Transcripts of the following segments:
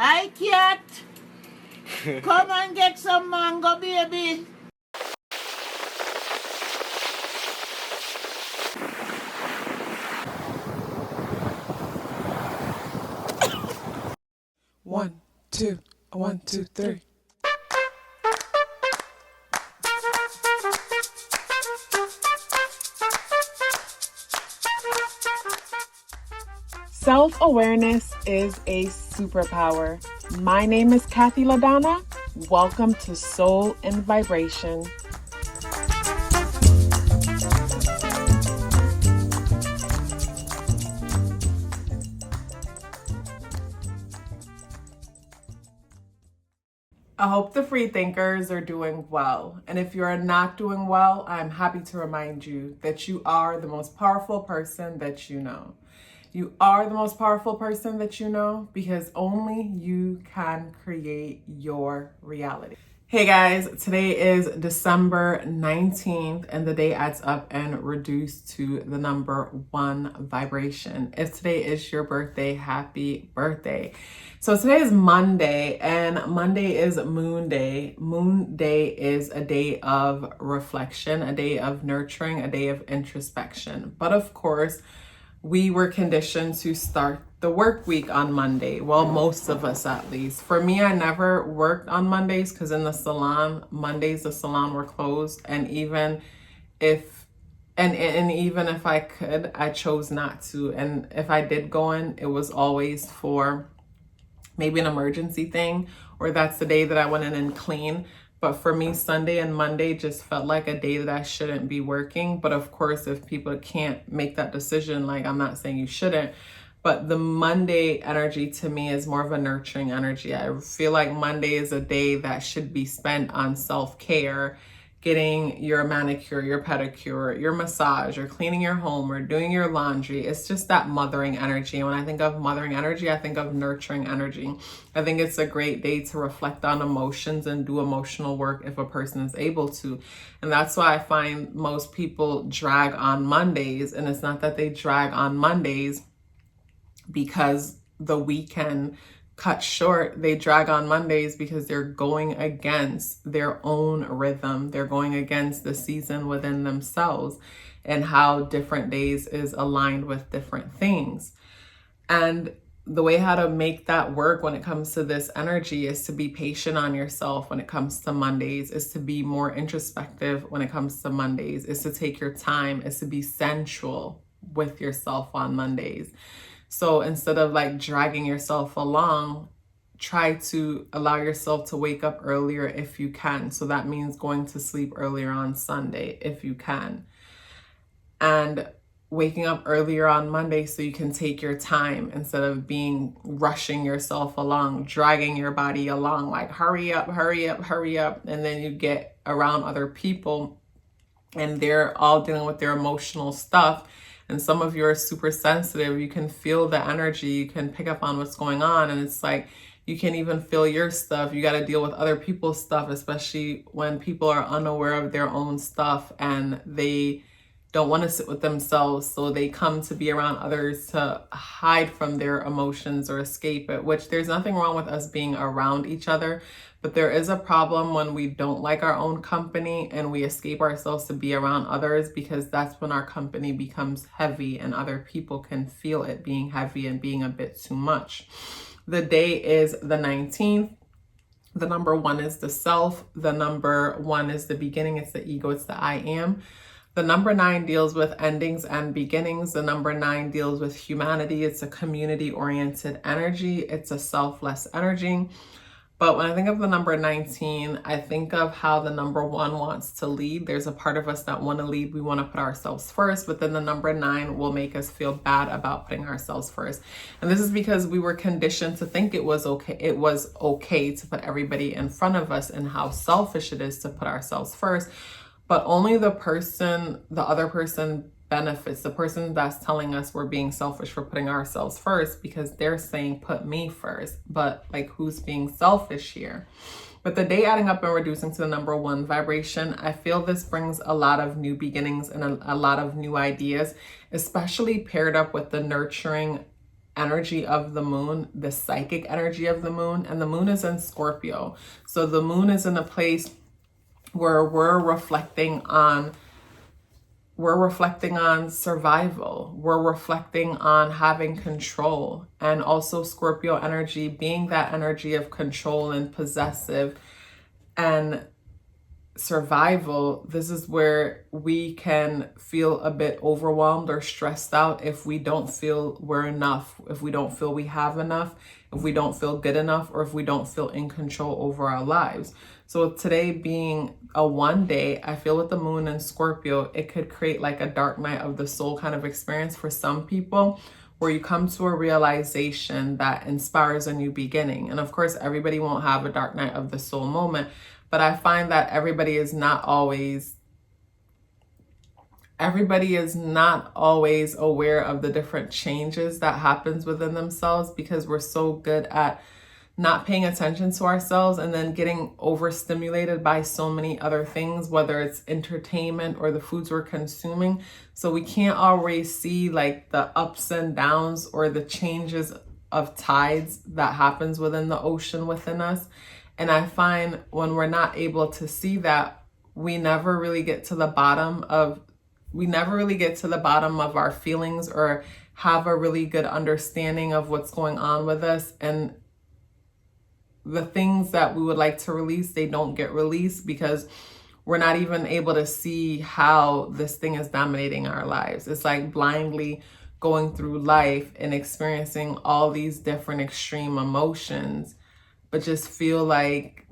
Hi, cat. Come and get some mango, baby. One, two, 1, 2, 3. Self-awareness is a superpower. My name is KathyLaDonna. Welcome to Soul and Vibration. I hope the free thinkers are doing well. And if you're not doing well, I'm happy to remind you that you are the most powerful person that you know. You are the most powerful person that you know because only you can create your reality. Hey guys, today is December 19th and the day adds up and reduced to the number 1 vibration. If today is your birthday, happy birthday. So today is Monday and Monday is Moon Day. Moon Day is a day of reflection, a day of nurturing, a day of introspection. But of course, we were conditioned to start the work week on Monday. Well, most of us at least. For me, I never worked on Mondays because in the salon, Mondays, the salon were closed. And even if I could, I chose not to. And if I did go in, it was always for maybe an emergency thing, or that's the day that I went in and clean. But for me, Sunday and Monday just felt like a day that I shouldn't be working. But of course, if people can't make that decision, like I'm not saying you shouldn't, but the Monday energy to me is more of a nurturing energy. I feel like Monday is a day that should be spent on self-care, getting your manicure, your pedicure, your massage, or cleaning your home, or doing your laundry. It's just that mothering energy. And when I think of mothering energy, I think of nurturing energy. I think it's a great day to reflect on emotions and do emotional work if a person is able to. And that's why I find most people drag on Mondays. And it's not that they drag on Mondays because the weekend cut short. They drag on Mondays because they're going against their own rhythm. They're going against the season within themselves and how different days is aligned with different things. And the way how to make that work when it comes to this energy is to be patient on yourself when it comes to Mondays, is to be more introspective when it comes to Mondays, is to take your time, is to be sensual with yourself on Mondays. So instead of like dragging yourself along, try to allow yourself to wake up earlier if you can. So that means going to sleep earlier on Sunday if you can. And waking up earlier on Monday so you can take your time instead of rushing yourself along, dragging your body along, like hurry up, hurry up, hurry up. And then you get around other people and they're all dealing with their emotional stuff. And some of you are super sensitive. You can feel the energy. You can pick up on what's going on. And it's like, you can't even feel your stuff. You got to deal with other people's stuff, especially when people are unaware of their own stuff and they don't want to sit with themselves. So they come to be around others to hide from their emotions or escape it, which there's nothing wrong with us being around each other. But there is a problem when we don't like our own company and we escape ourselves to be around others, because that's when our company becomes heavy and other people can feel it being heavy and being a bit too much. The day is the 19th. The number 1 is the self. The number 1 is the beginning. It's the ego. It's the I am. The number 9 deals with endings and beginnings. The number 9 deals with humanity. It's a community-oriented energy. It's a selfless energy. But when I think of the number 19, I think of how the number 1 wants to lead. There's a part of us that want to lead. We want to put ourselves first, but then the number 9 will make us feel bad about putting ourselves first. And this is because we were conditioned to think it was okay. It was okay to put everybody in front of us and how selfish it is to put ourselves first. But only the other person benefits, the person that's telling us we're being selfish for putting ourselves first, because they're saying put me first. But like, who's being selfish here? But the day adding up and reducing to the number 1 vibration, I feel this brings a lot of new beginnings and a lot of new ideas, especially paired up with the nurturing energy of the moon, the psychic energy of the moon, and the moon is in Scorpio. So the moon is in a place where we're reflecting on survival. We're reflecting on having control, and also Scorpio energy being that energy of control and possessive and survival. This is where we can feel a bit overwhelmed or stressed out if we don't feel we're enough, if we don't feel we have enough, if we don't feel good enough, or if we don't feel in control over our lives. So today being a one day, I feel with the moon in Scorpio, it could create like a dark night of the soul kind of experience for some people, where you come to a realization that inspires a new beginning. And of course, everybody won't have a dark night of the soul moment, but I find that everybody is not always aware of the different changes that happens within themselves, because we're so good at not paying attention to ourselves and then getting overstimulated by so many other things, whether it's entertainment or the foods we're consuming. So we can't always see like the ups and downs or the changes of tides that happens within the ocean within us. And I find when we're not able to see that, we never really get to the bottom of our feelings or have a really good understanding of what's going on with us. And the things that we would like to release, they don't get released because we're not even able to see how this thing is dominating our lives. It's like blindly going through life and experiencing all these different extreme emotions, but just feel like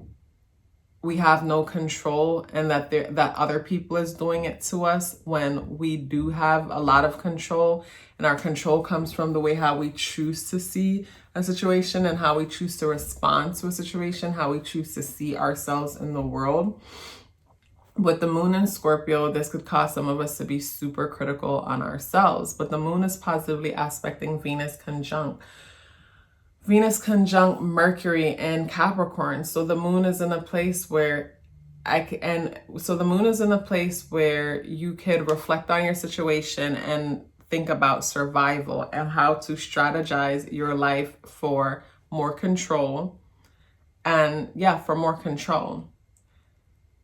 we have no control, and that other people is doing it to us, when we do have a lot of control. And our control comes from the way how we choose to see a situation and how we choose to respond to a situation, how we choose to see ourselves in the world. With the moon in Scorpio, this could cause some of us to be super critical on ourselves. But the moon is positively aspecting Venus conjunct Mercury and Capricorn. So the moon is in a place where you could reflect on your situation and think about survival and how to strategize your life for more control.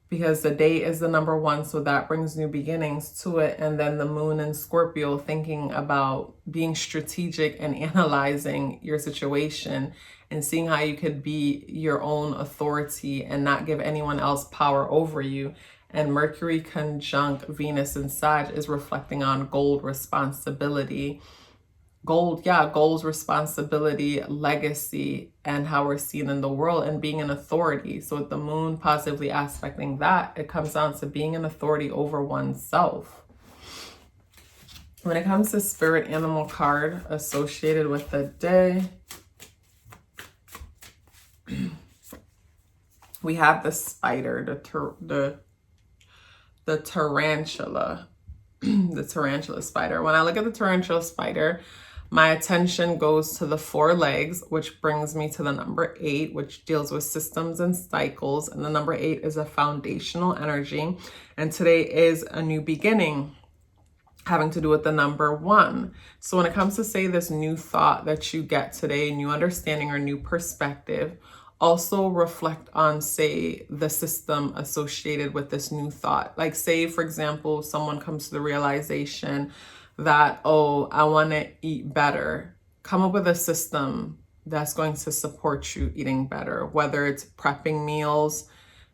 Because the day is the number one, so that brings new beginnings to it. And then the moon in Scorpio, thinking about being strategic and analyzing your situation and seeing how you could be your own authority and not give anyone else power over you. And Mercury conjunct Venus in Sag is reflecting on goals, responsibility, legacy, and how we're seen in the world and being an authority. So with the moon positively aspecting that, it comes down to being an authority over oneself. When it comes to spirit animal card associated with the day, we have the spider, the tarantula, the tarantula spider. When I look at the tarantula spider, my attention goes to the 4 legs, which brings me to the number 8, which deals with systems and cycles. And the number 8 is a foundational energy. And today is a new beginning, having to do with the number 1. So when it comes to, say, this new thought that you get today, new understanding or new perspective, also reflect on, say, the system associated with this new thought. Like, say, for example, someone comes to the realization that, oh, I want to eat better. Come up with a system that's going to support you eating better, whether it's prepping meals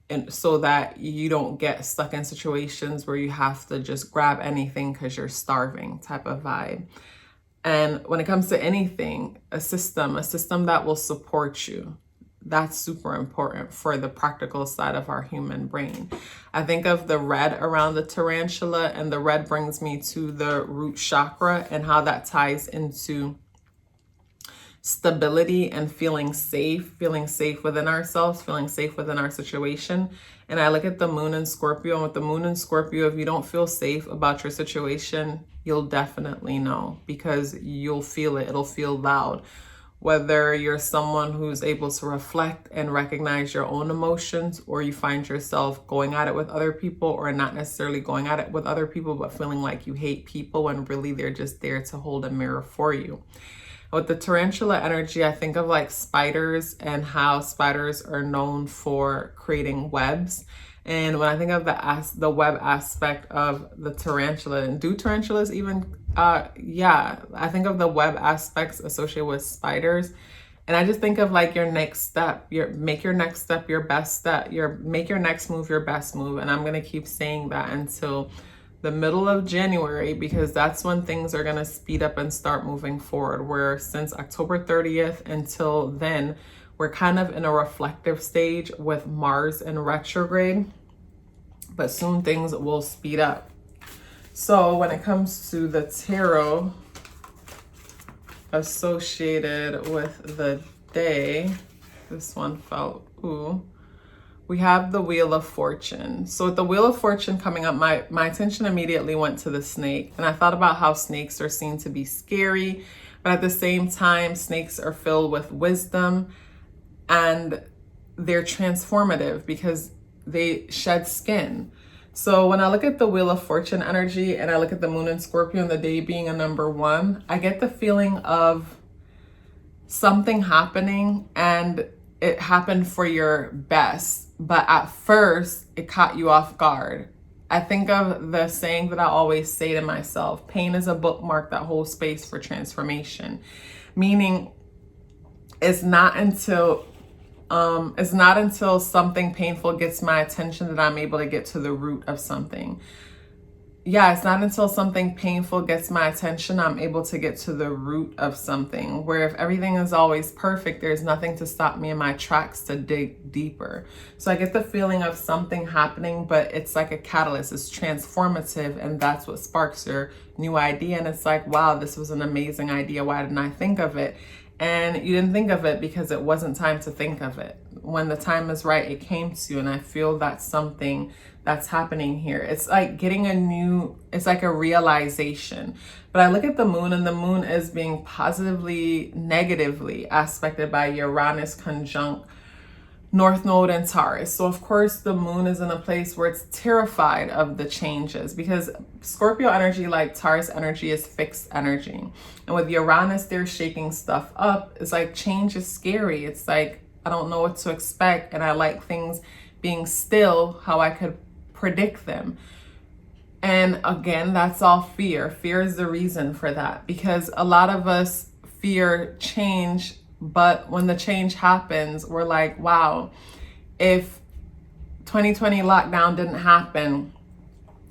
and so that you don't get stuck in situations where you have to just grab anything because you're starving type of vibe. And when it comes to anything, a system that will support you. That's super important for the practical side of our human brain. I think of the red around the tarantula, and the red brings me to the root chakra and how that ties into stability and feeling safe within ourselves, feeling safe within our situation. And I look at the moon in Scorpio, and with the moon in Scorpio, if you don't feel safe about your situation, you'll definitely know, because you'll feel it. It'll feel loud. Whether you're someone who's able to reflect and recognize your own emotions, or you find yourself going at it with other people, or not necessarily going at it with other people, but feeling like you hate people when really they're just there to hold a mirror for you. With the tarantula energy, I think of like spiders and how spiders are known for creating webs. And when I think of the web aspect of the tarantula, and do tarantulas even, yeah, I think of the web aspects associated with spiders. And I just think of like your next step, make your next step your best step, make your next move your best move. And I'm going to keep saying that until the middle of January, because that's when things are going to speed up and start moving forward. Where since October 30th until then, we're kind of in a reflective stage with Mars in retrograde, but soon things will speed up. So when it comes to the tarot associated with the day, this one felt, ooh, we have the Wheel of Fortune. So with the Wheel of Fortune coming up, my attention immediately went to the snake. And I thought about how snakes are seen to be scary, but at the same time, snakes are filled with wisdom and they're transformative because they shed skin. So when I look at the Wheel of Fortune energy and I look at the moon in Scorpio and the day being a number 1, I get the feeling of something happening and it happened for your best, but at first it caught you off guard. I think of the saying that I always say to myself, pain is a bookmark that holds space for transformation. Meaning it's not until something painful gets my attention that I'm able to get to the root of something. Yeah, it's not until something painful gets my attention I'm able to get to the root of something. Where if everything is always perfect, there's nothing to stop me in my tracks to dig deeper. So I get the feeling of something happening, but it's like a catalyst. It's transformative, and that's what sparks your new idea. And it's like, wow, this was an amazing idea. Why didn't I think of it? And you didn't think of it because it wasn't time to think of it. When the time is right, it came to you. And I feel that's something that's happening here. It's like it's like a realization. But I look at the moon, and the moon is being negatively aspected by Uranus conjunct North Node and Taurus. So of course the moon is in a place where it's terrified of the changes, because Scorpio energy, like Taurus energy, is fixed energy. And with Uranus, they're shaking stuff up. It's like change is scary. It's like, I don't know what to expect. And I like things being still how I could predict them. And again, that's all fear. Fear is the reason for that, because a lot of us fear change. But when the change happens, we're like, wow, if 2020 lockdown didn't happen,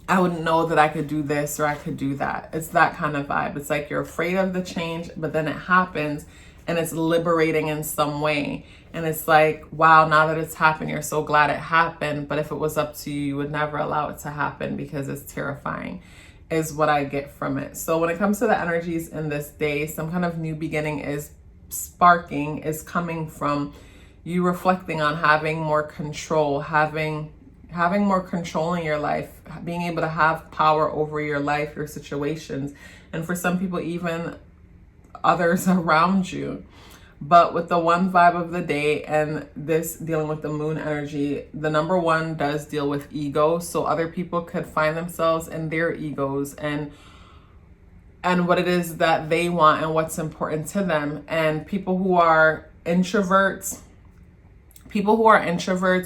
I wouldn't know that I could do this or I could do that. It's that kind of vibe. It's like you're afraid of the change, but then it happens and it's liberating in some way. And it's like, wow, now that it's happened, you're so glad it happened. But if it was up to you, you would never allow it to happen because it's terrifying, is what I get from it. So when it comes to the energies in this day, some kind of new beginning is coming from you reflecting on having more control, having more control in your life, being able to have power over your life, your situations, and for some people, even others around you. But with the one vibe of the day and this dealing with the moon energy, the number 1 does deal with ego. So other people could find themselves in their egos and what it is that they want and what's important to them. And people who are introverts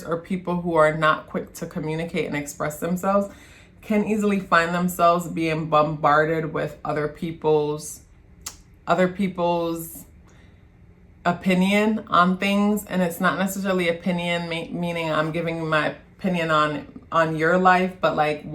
or people who are not quick to communicate and express themselves can easily find themselves being bombarded with other people's opinion on things. And it's not necessarily opinion, meaning I'm giving you my opinion on your life, but like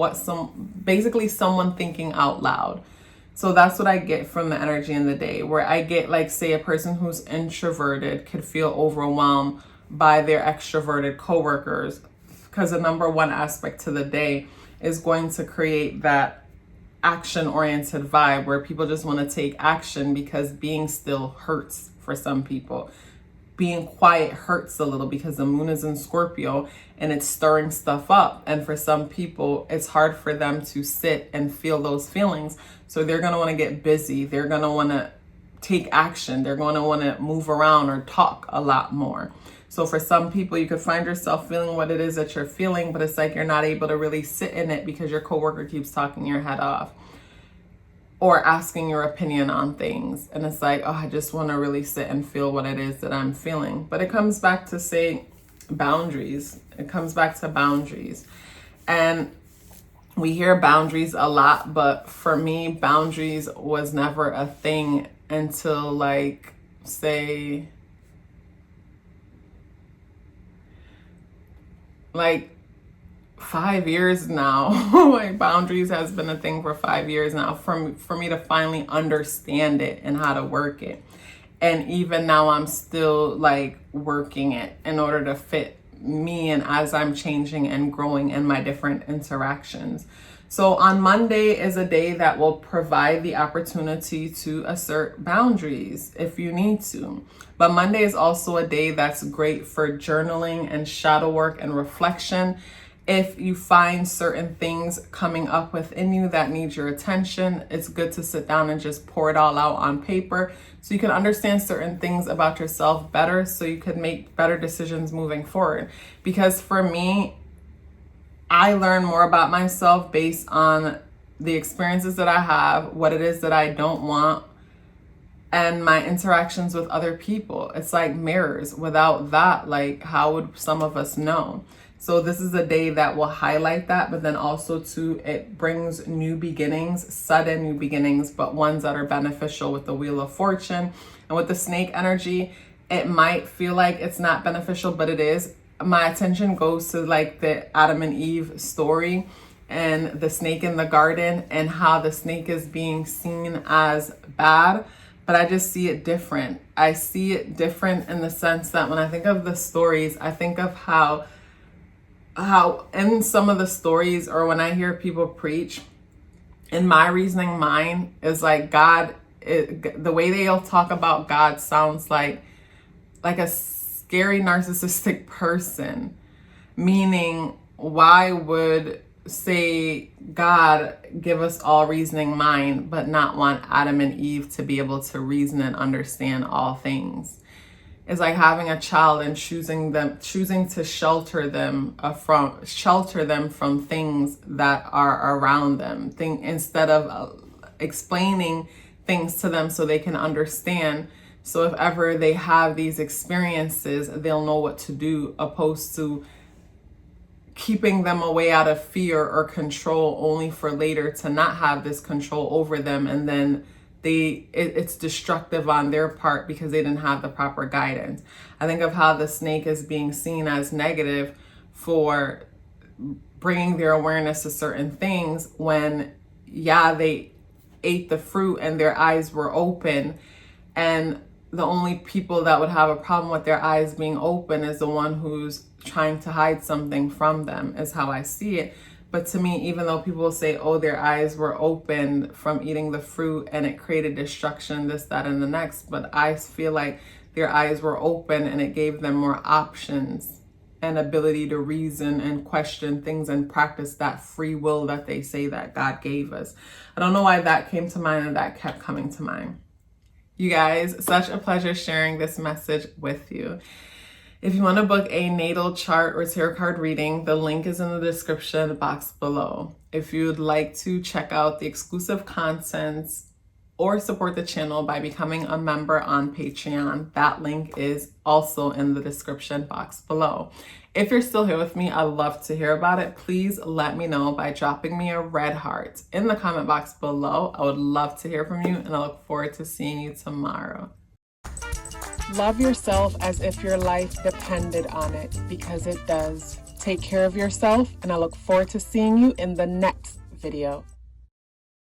basically someone thinking out loud. So that's what I get from the energy in the day, where I get, like, say a person who's introverted could feel overwhelmed by their extroverted coworkers, because the number 1 aspect to the day is going to create that action-oriented vibe where people just want to take action because being still hurts for some people. Being quiet hurts a little because the moon is in Scorpio and it's stirring stuff up. And for some people, it's hard for them to sit and feel those feelings. So they're going to want to get busy. They're going to want to take action. They're going to want to move around or talk a lot more. So for some people, you could find yourself feeling what it is that you're feeling, but it's like you're not able to really sit in it because your coworker keeps talking your head off. or asking your opinion on things. And it's like, oh, I just want to really sit and feel what it is that I'm feeling. But it comes back to, say, boundaries. It comes back to boundaries. And we hear boundaries a lot, but for me, boundaries was never a thing until, like, say, like 5 years now. Like, boundaries has been a thing for 5 years now for me to finally understand it and how to work it. And even now I'm still like working it in order to fit me and as I'm changing and growing in my different interactions. So on Monday is a day that will provide the opportunity to assert boundaries if you need to. But Monday is also a day that's great for journaling and shadow work and reflection. If you find certain things coming up within you that need your attention, it's good to sit down and just pour it all out on paper so you can understand certain things about yourself better, so you can make better decisions moving forward. Because for me, I learn more about myself based on the experiences that I have, what it is that I don't want, and my interactions with other people. It's like mirrors. Without that, like, how would some of us know? So this is a day that will highlight that, but then also too, it brings new beginnings, sudden new beginnings, but ones that are beneficial with the Wheel of Fortune. And with the snake energy, it might feel like it's not beneficial, but it is. My attention goes to like the Adam and Eve story and the snake in the garden and how the snake is being seen as bad, but I just see it different. I see it different in the sense that when I think of the stories, I think of how in some of the stories, or when I hear people preach, in my reasoning mind is like God, the way they'll talk about God sounds like a scary narcissistic person, meaning why would, say, God give us all reasoning mind but not want Adam and Eve to be able to reason and understand all things? It's like having a child and choosing to shelter them from things that are around them, instead of explaining things to them so they can understand. So if ever they have these experiences, they'll know what to do, opposed to keeping them away out of fear or control, only for later to not have this control over them. And then it's destructive on their part because they didn't have the proper guidance. I think of how the snake is being seen as negative for bringing their awareness to certain things when, yeah, they ate the fruit and their eyes were open, and the only people that would have a problem with their eyes being open is the one who's trying to hide something from them, is how I see it. But to me, even though people say, oh, their eyes were open from eating the fruit and it created destruction, this, that, and the next, but I feel like their eyes were open and it gave them more options and ability to reason and question things and practice that free will that they say that God gave us. I don't know why that came to mind and that kept coming to mind. You guys, such a pleasure sharing this message with you. If you want to book a natal chart or tarot card reading, the link is in the description box below. If you'd like to check out the exclusive contents or support the channel by becoming a member on Patreon, that link is also in the description box below. If you're still here with me, I'd love to hear about it. Please let me know by dropping me a red heart in the comment box below. I would love to hear from you, and I look forward to seeing you tomorrow. Love yourself as if your life depended on it, because it does. Take care of yourself, and I look forward to seeing you in the next video.